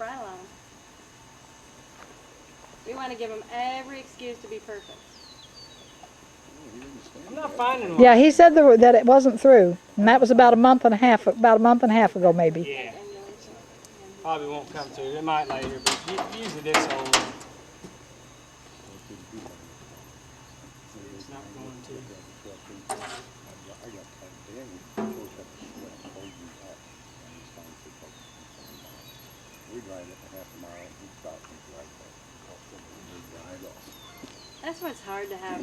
right along. We want to give them every excuse to be perfect. I'm not finding one. Yeah, he said that it wasn't through, and that was about a month and a half ago, maybe. Yeah. Probably won't come through. It might later, but usually this old. It's not going to. That's what's hard to have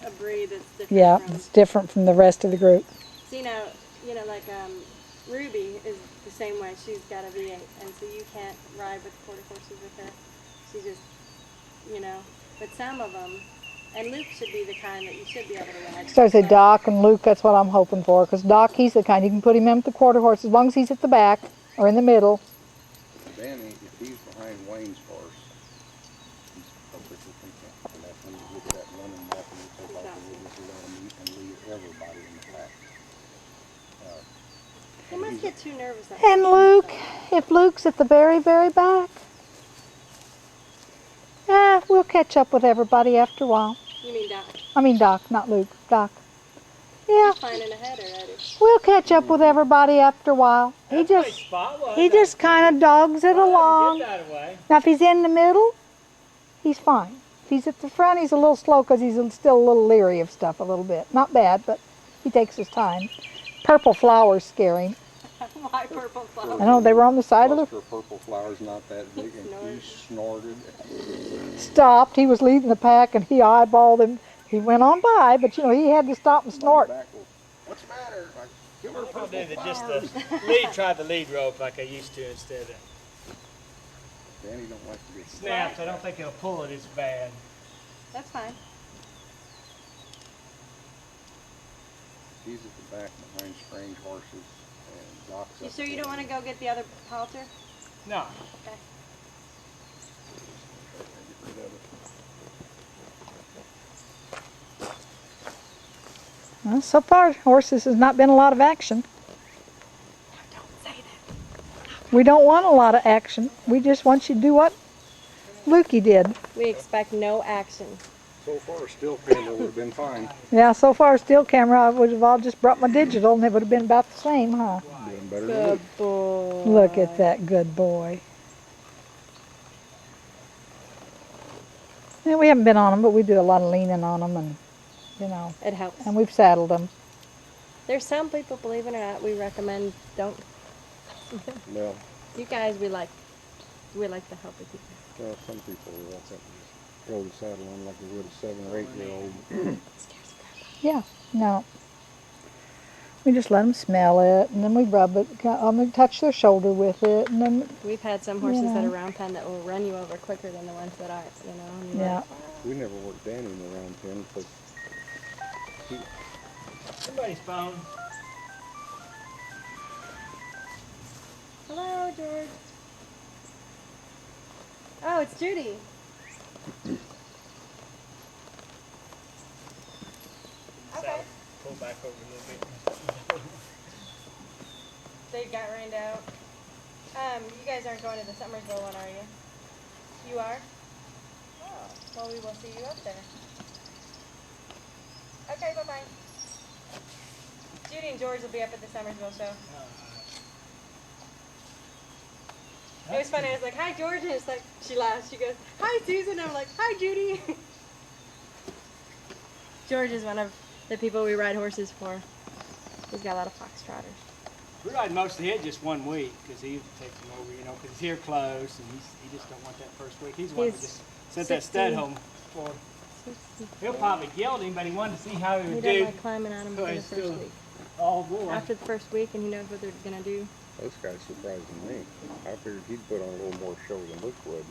a breed that's different. Yeah, from. it's different from the rest of the group. So, like Ruby is the same way. She's got a V8, and so you can't ride with quarter horses with her. She just, but some of them, and Luke should be the kind that you should be able to ride. So I say Doc and Luke, that's what I'm hoping for, because Doc, he's the kind, you can put him in with the quarter horse as long as he's at the back or in the middle. Danny, if he's behind Wayne's horse, he's perfectly content. And that's when you look at that running map and you take off the rules around him and leave everybody in the pack. He must get too nervous. And Luke, if Luke's at the very, very back, we'll catch up with everybody after a while. You mean Doc? I mean Doc, not Luke, Doc. Yeah, He's finding ahead already. we'll catch up with everybody after a while. He just kind of dogs it along. Now if he's in the middle, he's fine. If he's at the front, he's a little slow because he's still a little leery of stuff a little bit. Not bad, but he takes his time. Purple flowers scare him. Why purple flowers? I know, they were on the side of the... Purple flower's not that big, and he snorted. Stopped, he was leading the pack, and he eyeballed him. He went on by, but he had to stop and snort. What's the matter? Give her I'll purple do just flowers. try the lead rope like I used to instead of Danny don't like to get snaps. I don't think he'll pull it as bad. That's fine. He's at the back behind strange horses, and Doc's You up sure you there. don't want to go get the other halter? No. Okay. Get rid of it. Well, so far, horses has not been a lot of action. Don't say that. We don't want a lot of action. We just want you to do what Lukey did. We expect no action. So far, still camera would have been fine. Yeah, so far, still camera, I would have all just brought my digital, and it would have been about the same, huh? Doing better than Luke. Good boy. Look at that good boy. Yeah, we haven't been on them, but we do a lot of leaning on them, and It helps. and we've saddled them. There's some people, believe it or not, we recommend don't. Well, You guys, we like the healthy people. well, some people will want that to throw the saddle on like they would a 7 or 8-year-old. Yeah, no. We just let them smell it, and then we rub it, we touch their shoulder with it, and then, We've had some horses that are round pen that will run you over quicker than the ones that aren't, and yeah. We never worked Danny in the round pen because Somebody's phone. Hello, George. Oh, it's Judy. Okay. Pull back over a little bit. They got rained out. You guys aren't going to the Summersville one, are you? You are? Oh, well, we will see you up there. Okay, bye-bye. Judy and George will be up at the Summersville show. It was funny. I was like, "Hi, George," and it's like she laughs. She goes, "Hi, Susan." I'm like, "Hi, Judy." George is one of the people we ride horses for. He's got a lot of Fox Trotters. We ride most of his just 1 week because he takes him over, because he's here close and he just don't want that first week. He's wanting to just sent that stud home for. He'll probably gild him, but he wanted to see how he He would doesn't do. like climbing on him for the he's first still week. all boy. After the first week, and he knows what they're gonna do. those guys surprising me. I figured he'd put on a little more show than Luke would.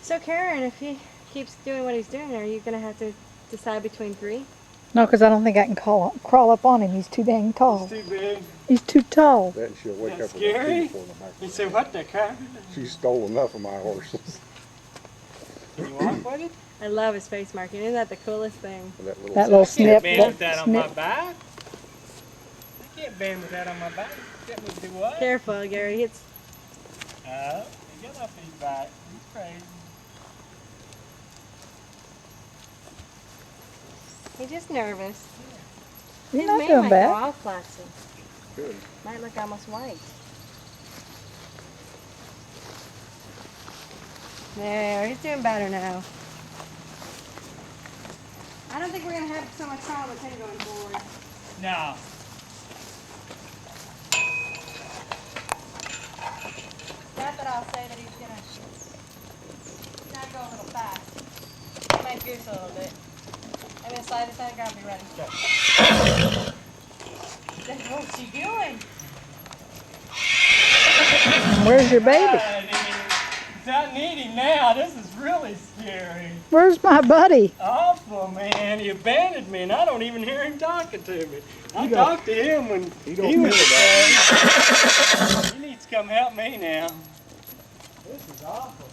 So, Karen, if he keeps doing what he's doing, are you gonna have to decide between 3? No, because I don't think I can crawl up on him. He's too dang tall. He's too big. He's too tall. Then she'll wake That's up with a scary. teeth on the back. He said, "What the crap?" She stole enough of my horses. Can you walk with it? I love his face marking. Isn't that the coolest thing? That little, That little I snip. can't bend with that on my snip. back. I can't bend with that on my back. Get me to do what? Careful, Gary. It's Uh, Get that feedback. He's crazy. He's just nervous. You're His not mane doing might bad. go all flaccid. Good. Might look almost white. There, he's doing better now. I don't think we're going to have so much problem with him going forward. No. Not that I'll say that he's going to not go a little fast. He might goose a little bit. I'm going to slide his head and be ready. What's he doing? Where's your baby? I need him now. This is really scary. Where's my buddy? Awful, man. He abandoned me, and I don't even hear him talking to me. I talked to him when he was scared. He needs to come help me now. This is awful.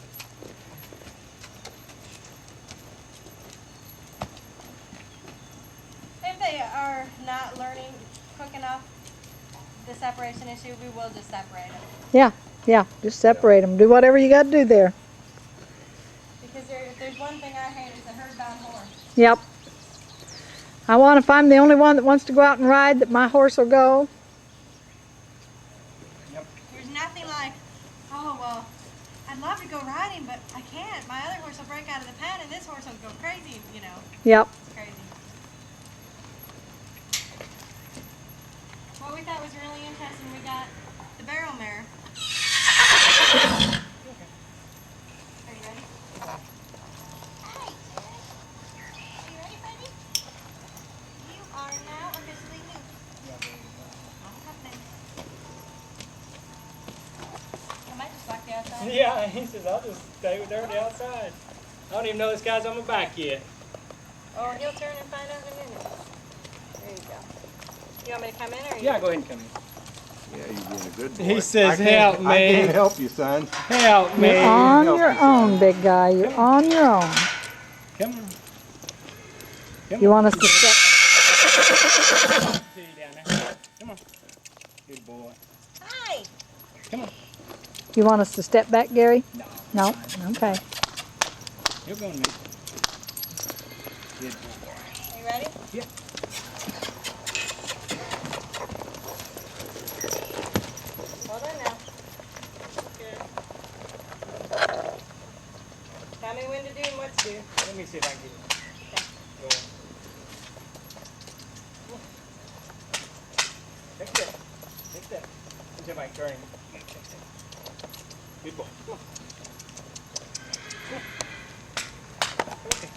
If they are not learning quick enough, the separation issue, we will just separate them. Yeah, just separate them. Do whatever you got to do there. Because if there's one thing I hate, it's a herd-bound horse. Yep. I want, if I'm the only one that wants to go out and ride, that my horse will go. There's nothing like, oh, well, I'd love to go riding, but I can't. My other horse will break out of the pen, and this horse will go crazy, you know. Yep. It's crazy. What we thought was really interesting, we got the barrel mare. Are you ready? Hi, Jack. Are you ready, buddy? You are now officially loose. I'm coming. I might just walk you outside. Yeah, he says, I'll just stay with her on the outside. I don't even know this guy's on my back yet. Oh, he'll turn and find out in a minute. There you go. You want me to come in or you? Yeah, go ahead and come in. Yeah, you're doing a good boy. He says, I can't- help me. I can't help you, son. Help me. You're on help your you, own, son. big guy. You're on your own. Come on. Come You on. want us to step? See you down there. Come on. Good boy. Hi. Come on. You want us to step back, Gary? No. No? Okay. You're going to meet. Good boy. Are you ready? Yeah. Hold on now. Good. Tell me when to do and what to do. Let me see if I can get it. Go on. Take that. Take that. See if I can turn him. Good boy. Come on. Okay.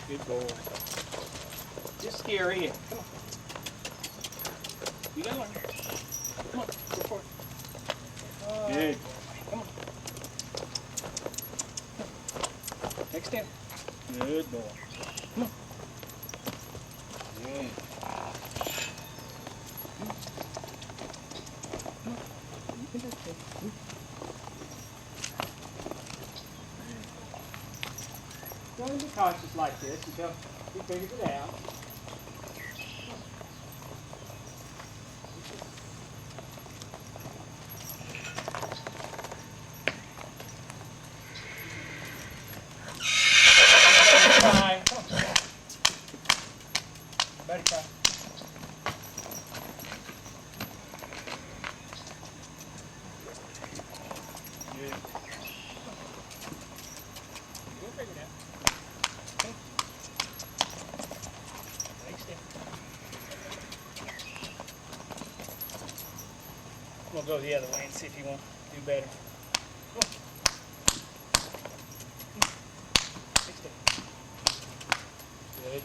Good boy. Just scary. Come on. You gotta learn. Come on. Go for it. Good. Come on. Next step. Good boy. Come on. Good. You can do it. Don't be cautious like this until he figures it out. Cry. Come on. Better cry. Good. We'll figure it out. Okay. Next step. We'll go the other way and see if you want to do better. Come on. Next step. Good.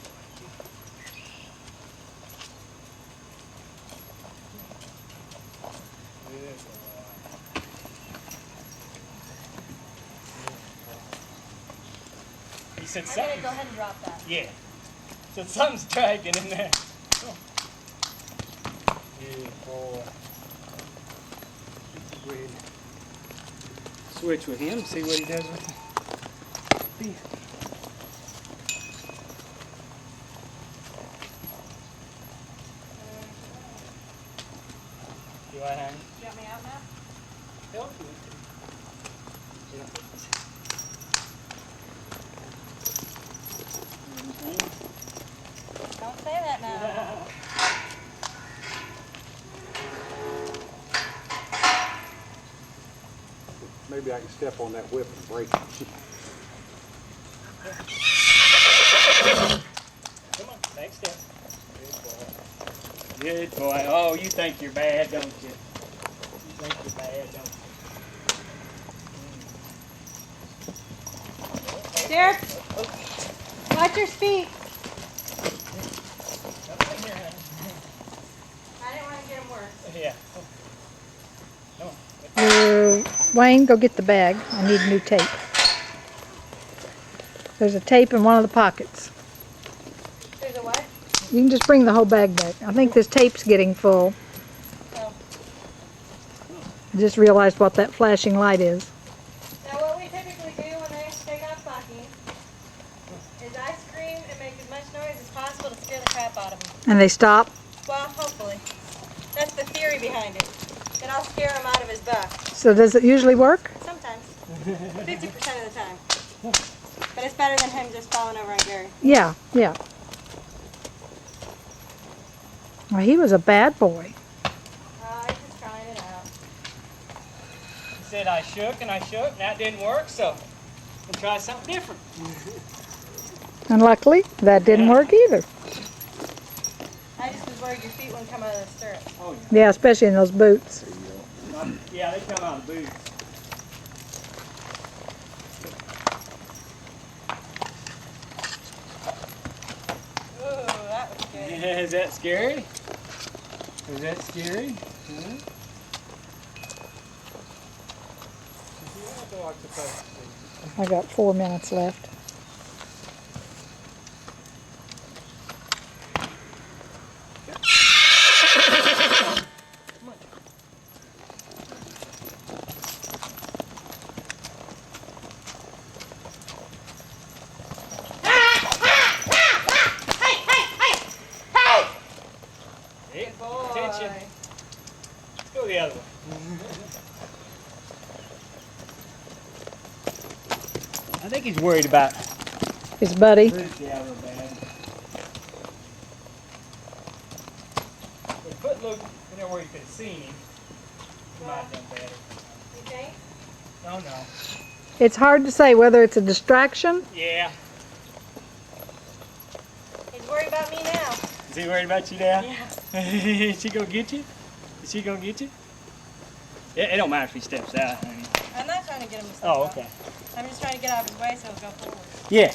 Good boy. He said I'm going to something. go ahead and drop that. Yeah. So something's dragging in there. Oh. Good boy. Go ahead and switch with him, see what he does with it. Do I hang? You got me out now? Help you. Don't say that now. Maybe I can step on that whip and break it. Come on, next step. Good boy. Good boy. Oh, you think you're bad, don't you? You think you're bad, don't you? Derek, watch your feet. I didn't want to get him worse. Yeah. Come on. Wayne, go get the bag. I need new tape. There's a tape in one of the pockets. There's a what? You can just bring the whole bag back. I think this tape's getting full. Oh. I just realized what that flashing light is. Now what we typically do when they take off bucking is I scream and make as much noise as possible to scare the crap out of them. And they stop. Well, hopefully. That's the theory behind it. Then I'll scare him out of his buck. So does it usually work? Sometimes. 50% of the time. But it's better than him just falling over on Gary. Yeah, yeah. Well, he was a bad boy. He's just trying it out. He said I shook and that didn't work, so we'll try something different. And luckily, that didn't work either. I just was worried your feet wouldn't come out of the stirrup. Oh, yeah. Yeah, especially in those boots. Yeah, they come out of the boots. Ooh, that was good. Is that scary? Is that scary? I got 4 minutes left. Attention. Let's go the other way. I think he's worried about His buddy. yeah, a little bad. But put Luke in there where you could have seen him. He might have done better. You think? No, no. It's hard to say whether it's a distraction. Yeah. He's worried about me now. Is he worried about you now? Yeah. Is she gonna get you? Is she gonna get you? It don't matter if he steps out. I mean. I'm not trying to get him to step Oh, up. okay. I'm just trying to get out of his way so he'll go forward. Yeah.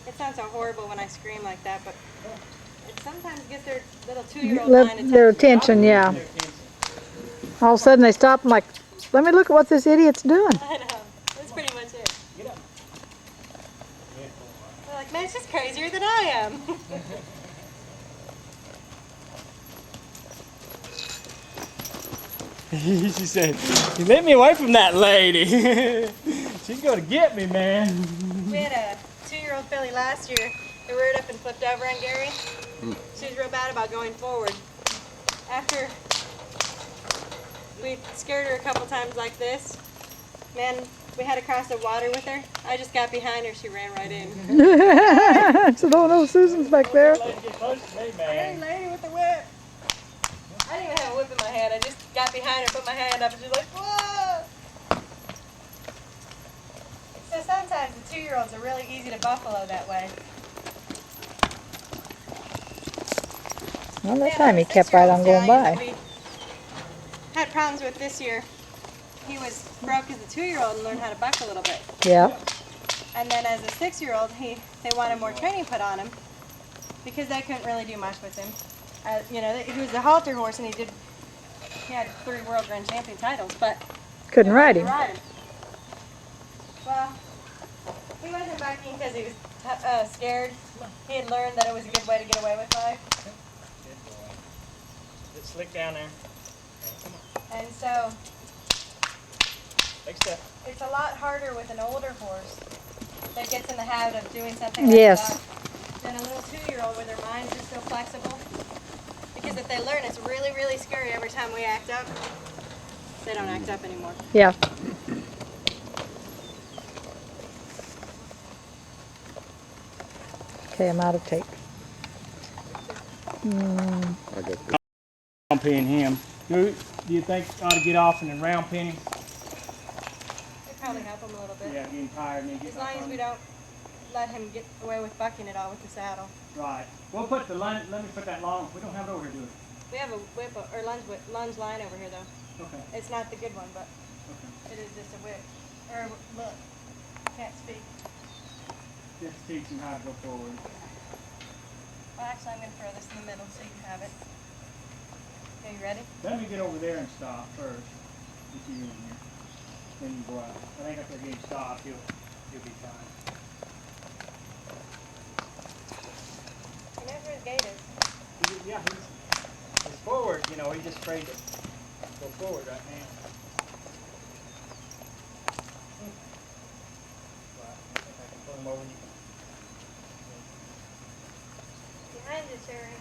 It sounds so horrible when I scream like that, but it sometimes gets their little 2-year-old mind attention. Their attention, yeah. All of a sudden they stop and like, let me look at what this idiot's doing. I know. That's pretty much it. Get up. They're like, man, it's just crazier than I am. She said, "You let me away from that lady. She's gonna get me, man." We had a 2-year-old filly last year who reared up and flipped over on Gary. She was real bad about going forward. After we scared her a couple times like this, man, we had to cross the water with her. I just got behind her, she ran right in. So don't know Susan's back there. Get close to me, Hey, man. lady with the whip. I didn't even have a whip in my hand. I just got behind her, put my hand up, and she's like, whoa! So sometimes the 2-year-olds are really easy to buffalo that way. Well, that time he kept right on going by. We had problems with this year. He was broke as a 2-year-old and learned how to buck a little bit. Yeah. And then as a 6-year-old, they wanted more training put on him because they couldn't really do much with him. You know, he was a halter horse and he had 3 World Grand Champion titles, but Couldn't ride him. Well, he wasn't bucking because he was scared. He had learned that it was a good way to get away with life. Good boy. Get slick down there. Come on. And so Big step. it's a lot harder with an older horse that gets in the habit of doing something like Yes. that. than a little 2-year-old where their mind's just so flexible. Because if they learn it's really, really scary every time we act up, they don't act up anymore. Yeah. Okay, I'm out of tape. I got this. Round pin him. Do you think ought to get off and then round pin him? It'd probably help them a little bit. Yeah, getting tired and then As getting long as we don't let him get away with bucking it all with the saddle. Right. We'll put the lunge, let me put that long, we don't have it over here, do we? We have a whip or lunge line over here though. Okay. It's not the good one, but Okay. it is just a whip. Or look, can't speak. Just teach him how to go forward. Well, actually, I'm going to throw this in the middle so you can have it. Okay, you ready? Let me get over there and stop first. Get you in here. Then you go out. I think after getting stopped, you'll be fine. He knows where his gate is. Yeah, he's forward, you know, he's just afraid to go forward right now. Right, I think I can pull him over. Behind you, Cherry.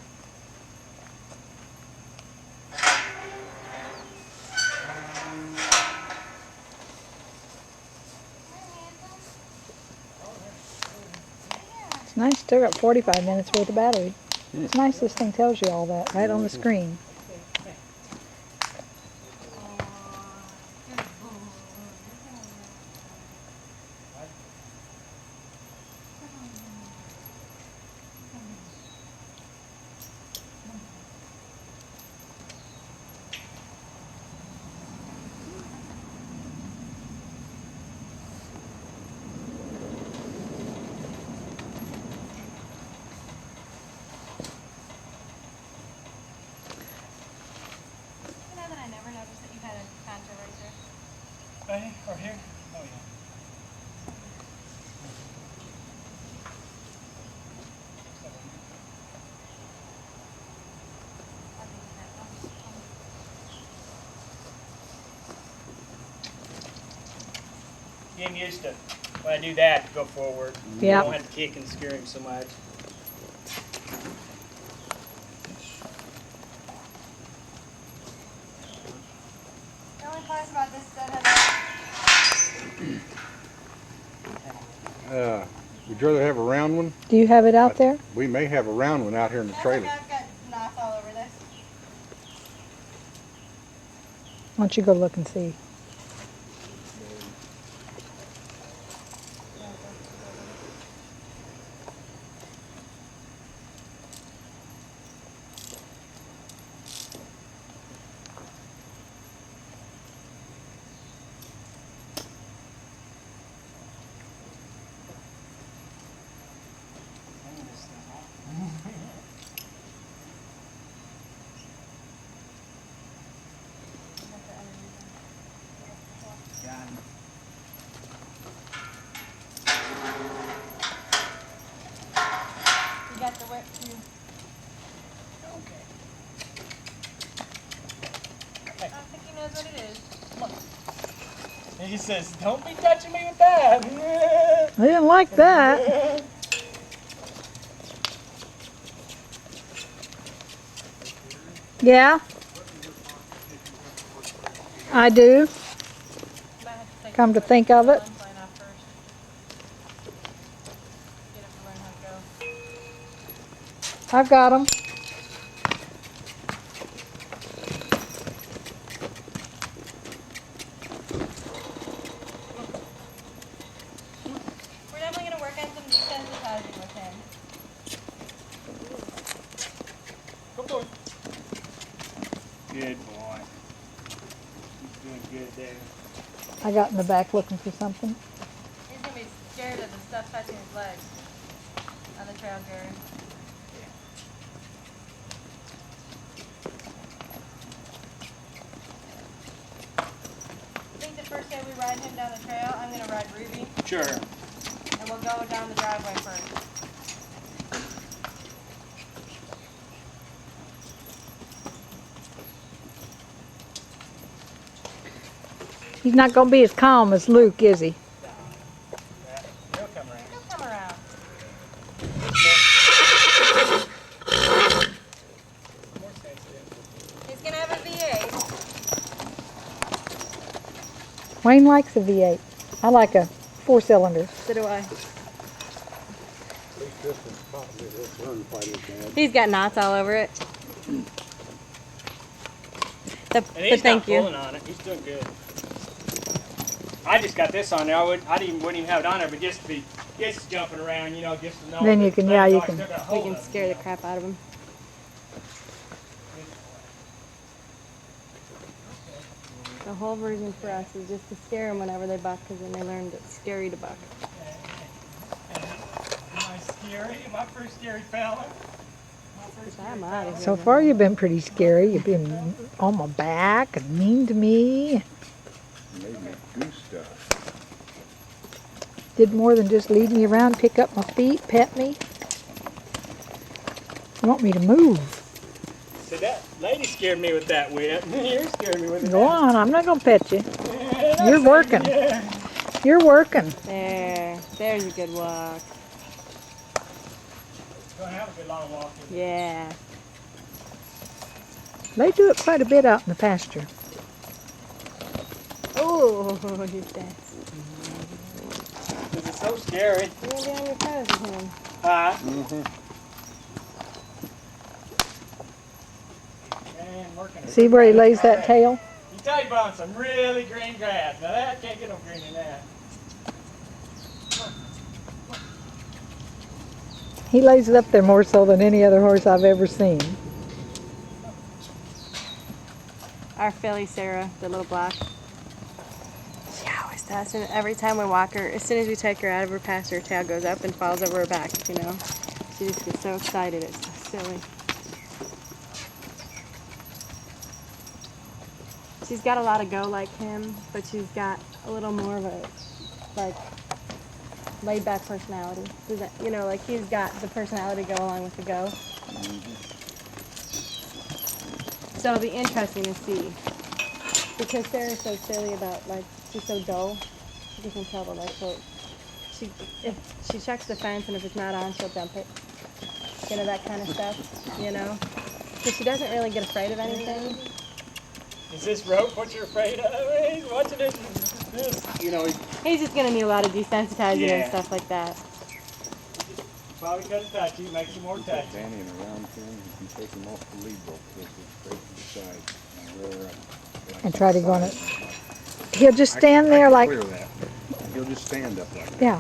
It's nice. Still got 45 minutes worth of battery. It's nice this thing tells you all that right on the screen. Right here, or here? Oh, yeah. Getting used to, when I do that, to go forward. Yeah. I don't have to kick and scare him so much. The only place about this stud has Would you rather have a round one? Do you have it out there? We may have a round one out here in the trailer. I've got knots all over this. Why don't you go look and see? You got the whip too. Okay. I don't think he knows what it is. And he says, don't be touching me with that. I didn't like that. Yeah, I do. Come to think of it. I've got them. We're definitely going to work on some desensitizing with him. Go forward. Good boy. He's doing good there. I got in the back looking for something. He's going to be scared of the stuff touching his legs on the trail, Gary. I think the first day we ride him down the trail, I'm going to ride Ruby, Sure. and we'll go down the driveway first. He's not going to be as calm as Luke, is he? He'll come around. He'll come around. Wayne likes a V8. I like a 4-cylinder. So do I. At least this one's probably will run quite as bad. He's got knots all over it. And But he's thank not you. pulling on it. He's doing good. I just got this on there. Wouldn't even have it on there, but just to be, just jumping around, you know, just to know. Then you can, yeah, you can. We can scare the crap out of him. The whole version for us is just to scare them whenever they buck, because then they learn that it's scary to buck. Am I scary? Am I pretty scary fella? I'm out of here. So far you've been pretty scary. You've been on my back and mean to me. Made me do stuff. Did more than just lead me around, pick up my feet, pet me. You want me to move. So that lady scared me with that whip. You're scaring me with it. Go on, I'm not going to pet you. You're working. You're working. There's a good walk. Gonna have a good long walk. Yeah. They do it quite a bit out in the pasture. Oh, he's dead. Because it's so scary. You're gonna be on your toes with him. Man, working. See where he lays that tail? You tell you on some really green grass. Now that can't get no green in that. He lays it up there more so than any other horse I've ever seen. Our filly Sarah, the little black. She always does, and every time we walk her, as soon as we take her out of her pasture, her tail goes up and falls over her back, you know. She just gets so excited, it's so silly. She's got a lot of go like him, but she's got a little more of a, like, laid back personality. Does that, you know, like he's got the personality to go along with the go. So it'll be interesting to see. Because Sarah's so silly about, like, she's so dull. She gets in trouble, like, so if she checks the fence and if it's not on, she'll jump it. You know, that kind of stuff, you know. Because she doesn't really get afraid of anything. Is this rope what you're afraid of? He's watching it. This, you know, He's just gonna need a lot of desensitizing Yeah. and stuff like that. probably cut a touchy, makes you more touchy. Danny in a round pin, you can take him off the lead rope, push it straight to the side, and rear up. And try to go on it. He'll just stand there I can like, clear that. He'll just stand up like that. yeah.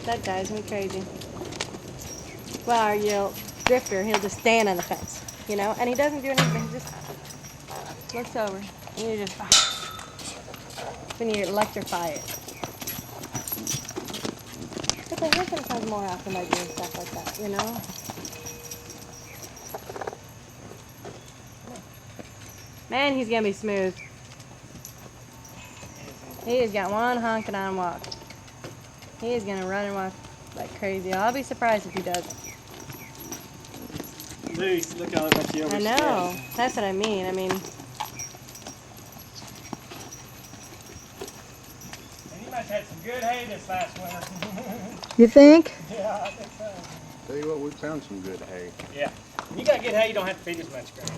That drives me crazy. Well, our drifter, he'll just stand on the fence, you know, and he doesn't do anything, he just looks over, and you just, then you electrify it. But they hear sometimes more often by doing stuff like that, you know? Man, he's gonna be smooth. He has got one honking on walk. He is gonna run and walk like crazy. I'll be surprised if he doesn't. Loose, look how much you I know. That's what I mean. And he must have had some good hay this last winter. You think? Yeah, I think so. Tell you what, we found some good hay. Yeah. When you got good hay, you don't have to feed as much grain.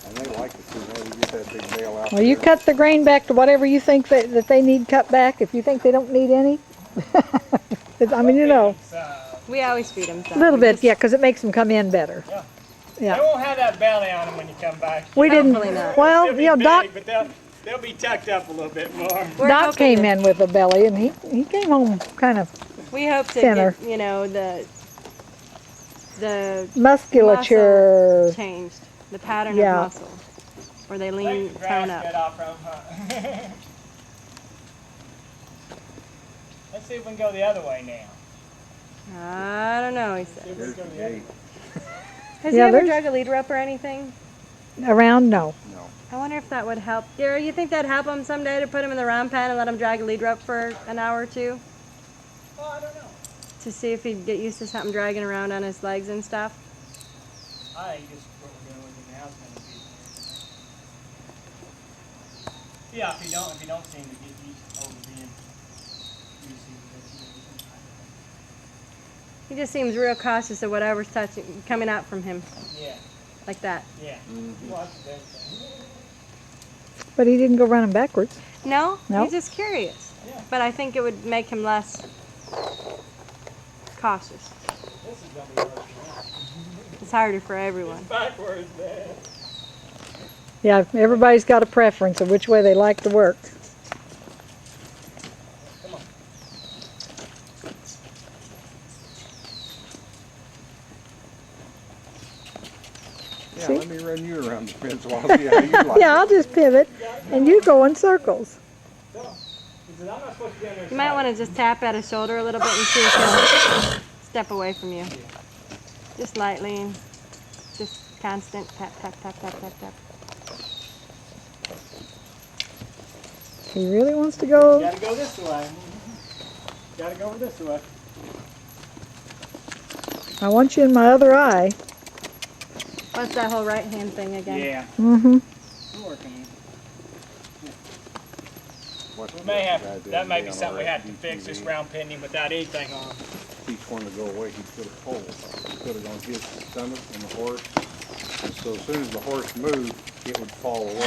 And they like it too, man. We get that big bale out Well, you there. cut the grain back to whatever you think that they need cut back. If you think they don't need any. I mean, you know, We always feed him a some. little We bit, just- yeah, because it makes them come in better. Yeah. Yeah. They won't have that belly on them when you come back. We didn't, Hopefully not. well, They'll be you know, big, Doc but they'll be tucked up a little bit more. We're Doc hoping came that- in with a belly, and he came home kind of We hope to thinner. get, you know, the musculature. muscle changed, the pattern Yeah. of muscle, where they lean, Take the tone grass up. bed off from 'em, huh? Let's see if we can go the other way now. I don't know, he said. See if we There's can the go the other gate. Has Yeah, he ever there's- drug a lead rope or anything? Around, no. No. I wonder if that would help. Gary, you think that'd help him someday to put him in the round pen and let him drag a lead rope for an hour or two? Well, I don't know. To see if he'd get used to something dragging around on his legs and stuff? I think just what we're doing with him now is going to be. Yeah, if you don't seem to get used over being used to it. He just seems real cautious of whatever's coming out from him. Yeah. like that. Yeah. He watches everything. But he didn't go running backwards. No, Nope. he's just curious. Yeah. But I think it would make him less cautious. This is gonna be worse than It's harder for everyone. that. Backwards, man. Yeah, everybody's got a preference of which way they like to work. Come on. Yeah, See? let me run you around the fence while I see how you like Yeah, it. I'll just pivot and you go in circles. Go. He says, I'm not supposed to be on their You might side. want to just tap at his shoulder a little bit and see if he'll step away from you. Just lightly and just constant tap, tap, tap, tap, tap, tap. He really wants to You go. gotta go this way. Gotta go over this way. I want you in my other eye. What's that whole right hand thing again? Yeah. Mm-hmm. We're working. Watch We the may guy have, the that other may day be on something we our have to fix, this ATV. round pending without anything on. Each one to go away, he'd put a pole. He put it on his stomach and the horse. And so as soon as the horse moved, it would fall away.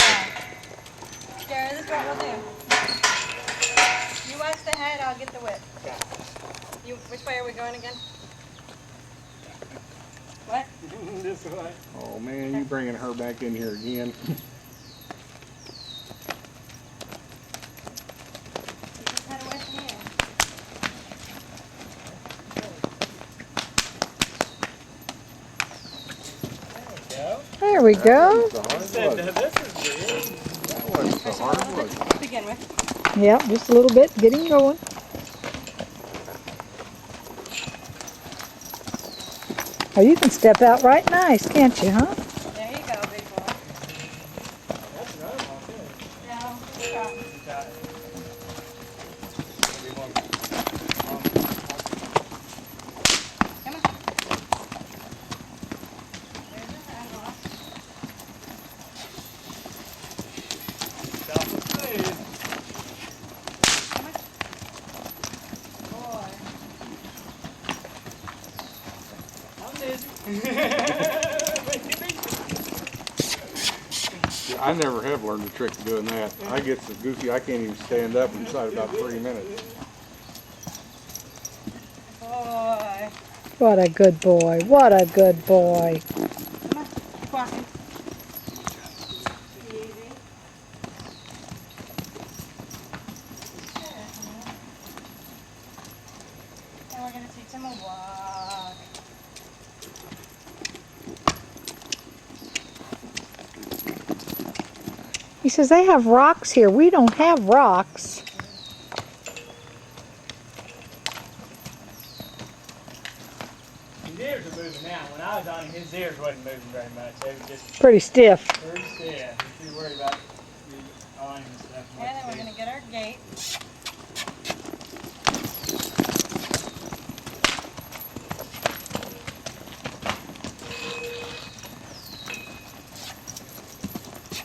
Gary, this is what we'll do. You watch the head, I'll get the whip. You, which way are we going again? What? This way. Oh man, you bringing her back in here again. Just head away from you. There we go. There we go. That wasn't so hard, Said, was it? this is weird. That wasn't so hard, was it? To begin with. Yep, just a little bit, getting going. Oh, you can step out right nice, can't you, huh? There you go, big boy. That's another one, too. Now, stop. You got it. Maybe one. Come on. There's the hand off. Stop with smooth. Come on. Boy. I'm busy. I never have learned the trick of doing that. I get so goofy I can't even stand up inside about 3 minutes. Boy. What a good boy. What a good boy. Come on. Keep walking. Easy. And we're going to teach him a walk. He says, they have rocks here. We don't have rocks. His ears are moving now. When I was on him, his ears wasn't moving very much. They were just Pretty stiff. pretty stiff. He's too worried about the on him and stuff. Okay, then we're going to get our gate.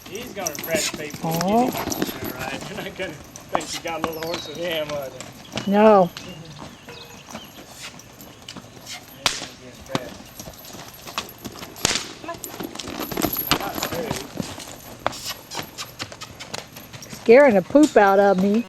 He's going to impress people. Oh. All right. They're not going to think you got a little horse with him, are they? No. He's going to get impressed. Not true. Scaring the poop out of me.